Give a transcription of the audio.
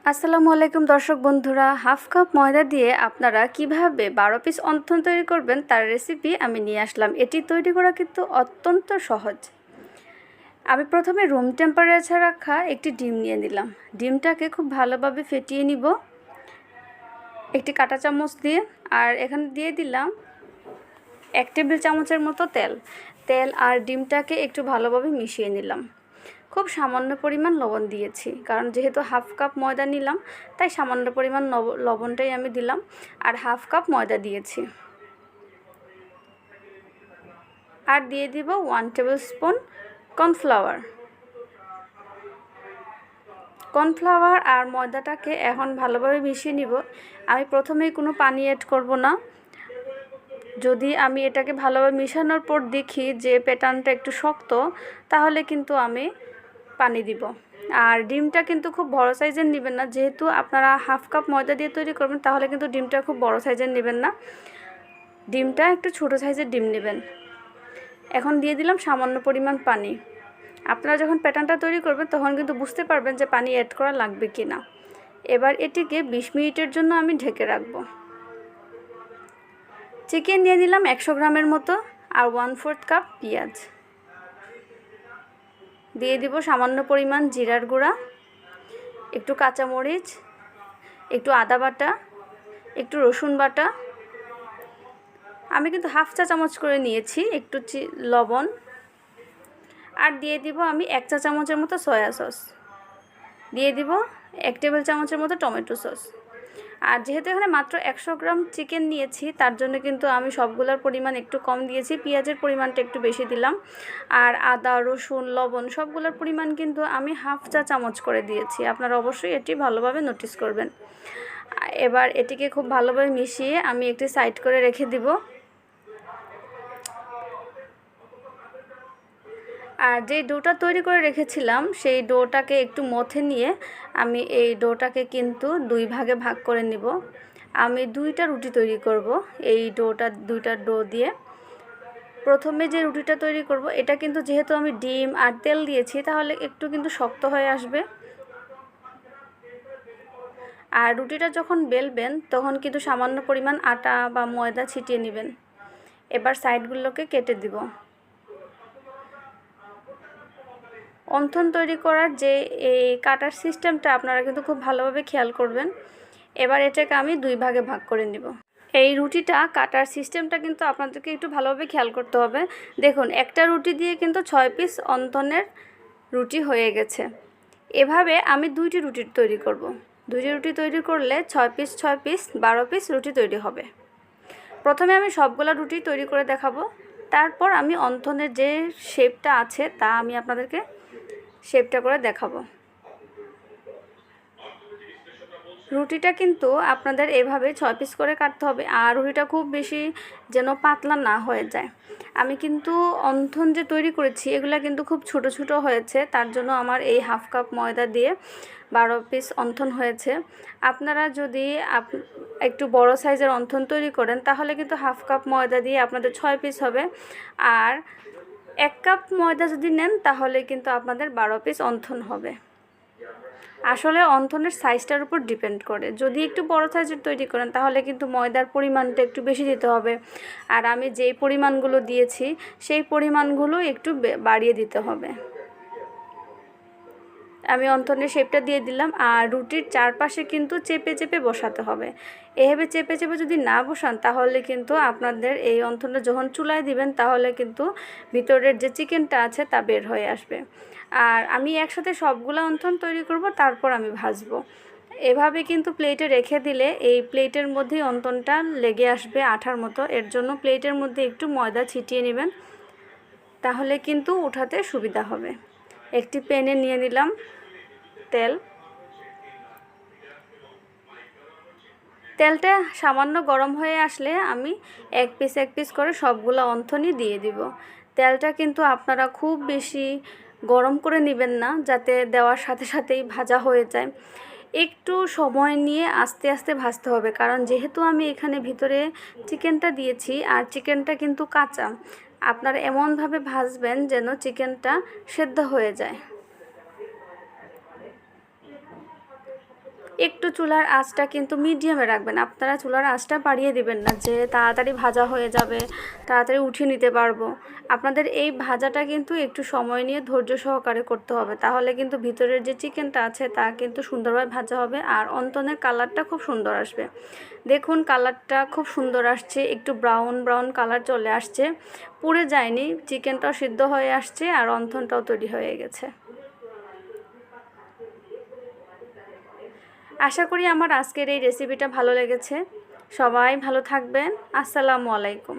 আসসালামু আলাইকুম দর্শক বন্ধুরা, হাফ কাপ ময়দা দিয়ে আপনারা কিভাবে 12 পিস অন্থন তৈরি করবেন তার রেসিপি আমি নিয়ে আসলাম। এটি তৈরি করা কিন্তু অত্যন্ত সহজ। আমি প্রথমে রুম টেম্পারেচার রাখা একটি ডিম নিয়ে নিলাম। ডিমটাকে খুব ভালোভাবে ফেটিয়ে নিব একটি কাঁটা চামচ দিয়ে। আর এখানে দিয়ে দিলাম 1 টেবিল চামচের মতো তেল আর ডিমটাকে একটু ভালোভাবে মিশিয়ে নিলাম। খুব সামান্য পরিমাণ লবণ দিয়েছি, কারণ যেহেতু হাফ কাপ ময়দা নিলাম তাই সামান্য পরিমাণ লবণটাই আমি দিলাম। আর হাফ কাপ ময়দা দিয়েছি। আর দিয়ে দিব 1 টেবিল স্পুন কর্নফ্লাওয়ার আর ময়দাটাকে এখন ভালোভাবে মিশিয়ে নিব। আমি প্রথমেই কোনো পানি অ্যাড করব না। যদি আমি এটাকে ভালোভাবে মিশানোর পর দেখি যে প্যাটার্নটা একটু শক্ত, তাহলে কিন্তু আমি পানি দিব। আর ডিমটা কিন্তু খুব বড় সাইজের নেবেন না, যেহেতু আপনারা হাফ কাপ ময়দা দিয়ে তৈরি করবেন, তাহলে কিন্তু ডিমটা খুব বড় সাইজের নেবেন না, ডিমটা একটু ছোট সাইজের ডিম নেবেন। এখন দিয়ে দিলাম সামান্য পরিমাণ পানি। আপনারা যখন প্যাটার্নটা তৈরি করবেন তখন কিন্তু বুঝতে পারবেন যে পানি অ্যাড করা লাগবে কি না। এবার এটিকে 20 মিনিটের জন্য আমি ঢেকে রাখব। চিকেন নিয়ে দিলাম 100 গ্রামের মতো আর 1/4 কাপ পেঁয়াজ দিয়ে দিব, সামান্য পরিমাণ জিরার গুঁড়া, একটু কাঁচামরিচ, একটু আদা বাটা, একটু রসুন বাটা। আমি কিন্তু হাফ চা চামচ করে নিয়েছি, একটু লবণ। আর দিয়ে দিব আমি 1 চা চামচের মতো সয়া সস, দিয়ে দিব 1 টেবিল চামচের মতো টমেটো সস। আর যেহেতু এখানে মাত্র 100 গ্রাম চিকেন নিয়েছি, তার জন্য কিন্তু আমি সবগুলোর পরিমাণ একটু কম দিয়েছি, পেঁয়াজের পরিমাণটা একটু বেশি দিলাম। আর আদা, রসুন, লবণ সবগুলোর পরিমাণ কিন্তু আমি হাফ চা চামচ করে দিয়েছি। আপনারা অবশ্যই এটি ভালোভাবে নোটিস করবেন। এবার এটিকে খুব ভালোভাবে মিশিয়ে আমি একটি সাইড করে রেখে দিব। আর যেই ডোটা তৈরি করে রেখেছিলাম সেই ডোটাকে একটু মথে নিয়ে আমি এই ডোটাকে কিন্তু 2 ভাগে ভাগ করে নিব। আমি 2টা রুটি তৈরি করব এই দুইটা ডো দিয়ে। প্রথমে যে রুটিটা তৈরি করব, এটা কিন্তু যেহেতু আমি ডিম আর তেল দিয়েছি, তাহলে একটু কিন্তু শক্ত হয়ে আসবে। আর রুটিটা যখন বেলবেন তখন কিন্তু সামান্য পরিমাণ আটা বা ময়দা ছিটিয়ে নেবেন। এবার সাইডগুলোকে কেটে দিব। অন্থন তৈরি করার যে এই কাটার সিস্টেমটা আপনারা কিন্তু খুব ভালোভাবে খেয়াল করবেন। এবার এটাকে আমি 2 ভাগে ভাগ করে নিব। এই রুটিটা কাটার সিস্টেমটা কিন্তু আপনাদেরকে একটু ভালোভাবে খেয়াল করতে হবে। দেখুন, একটা রুটি দিয়ে কিন্তু 6 পিস অন্থনের রুটি হয়ে গেছে। এভাবে আমি 2টি রুটি তৈরি করব। 2টি রুটি তৈরি করলে 6 পিস 12 পিস রুটি তৈরি হবে। প্রথমে আমি সবগুলা রুটি তৈরি করে দেখাবো, তারপর আমি অন্থনের যে শেপটা আছে তা আমি আপনাদেরকে শেপটা করে দেখাবো। রুটিটা কিন্তু আপনাদের এভাবে 6 পিস করে কাটতে হবে। আর রুটিটা খুব বেশি যেন পাতলা না হয়ে যায়। আমি কিন্তু অন্থন যে তৈরি করেছি এগুলা কিন্তু খুব ছোট ছোট হয়েছে, তার জন্য আমার এই হাফ কাপ ময়দা দিয়ে 12 পিস অন্থন হয়েছে। আপনারা যদি একটু বড় সাইজের অন্থন তৈরি করেন, তাহলে কিন্তু হাফ কাপ ময়দা দিয়ে আপনাদের 6 পিস হবে। আর 1 কাপ ময়দা যদি নেন, তাহলে কিন্তু আপনাদের 12 পিস অন্থন হবে। আসলে অন্থনের সাইজটার উপর ডিপেন্ড করে। যদি একটু বড় সাইজের তৈরি করেন, তাহলে কিন্তু ময়দার পরিমাণটা একটু বেশি দিতে হবে। আর আমি যেই পরিমাণগুলো দিয়েছি সেই পরিমাণগুলো একটু বাড়িয়ে দিতে হবে। আমি অন্থনের শেপটা দিয়ে দিলাম। আর রুটির চারপাশে কিন্তু চেপে চেপে বসাতে হবে। এভাবে চেপে চেপে যদি না বসান, তাহলে কিন্তু আপনাদের এই অন্থনটা যখন চুলায় দিবেন, তাহলে কিন্তু ভিতরের যে চিকেনটা আছে তা বের হয়ে আসবে। আর আমি একসাথে সবগুলো অন্থন তৈরি করব, তারপর আমি ভাজবো। এভাবে কিন্তু প্লেটে রেখে দিলে এই প্লেটের মধ্যেই অন্থনটা লেগে আসবে আঠার মতো। এর জন্য প্লেটের মধ্যে একটু ময়দা ছিটিয়ে নেবেন, তাহলে কিন্তু উঠাতে সুবিধা হবে। একটি প্যানে নিয়ে নিলাম তেলটা সামান্য গরম হয়ে আসলে আমি এক পিস করে সবগুলো অন্থনই দিয়ে দিব। তেলটা কিন্তু আপনারা খুব বেশি গরম করে নেবেন না, যাতে দেওয়ার সাথে সাথেই ভাজা হয়ে যায়। একটু সময় নিয়ে আস্তে আস্তে ভাজতে হবে, কারণ যেহেতু আমি এখানে ভিতরে চিকেনটা দিয়েছি আর চিকেনটা কিন্তু কাঁচা। আপনারা এমনভাবে ভাজবেন যেন চিকেনটা সেদ্ধ হয়ে যায়। একটু চুলার আঁচটা কিন্তু মিডিয়ামে রাখবেন। আপনারা চুলার আঁচটা বাড়িয়ে দিবেন না যে তাড়াতাড়ি ভাজা হয়ে যাবে, তাড়াতাড়ি উঠিয়ে নিতে পারবো। আপনাদের এই ভাজাটা কিন্তু একটু সময় নিয়ে ধৈর্য সহকারে করতে হবে, তাহলে কিন্তু ভিতরের যে চিকেনটা আছে তা কিন্তু সুন্দরভাবে ভাজা হবে আর অন্তনের কালারটা খুব সুন্দর আসবে। দেখুন কালারটা খুব সুন্দর আসছে, একটু ব্রাউন ব্রাউন কালার চলে আসছে, পুড়ে যায়নি, চিকেনটাও সিদ্ধ হয়ে আসছে আর অন্থনটাও তৈরি হয়ে গেছে। আশা করি আমার আজকের এই রেসিপিটা ভালো লেগেছে। সবাই ভালো থাকবেন। আসসালামু আলাইকুম।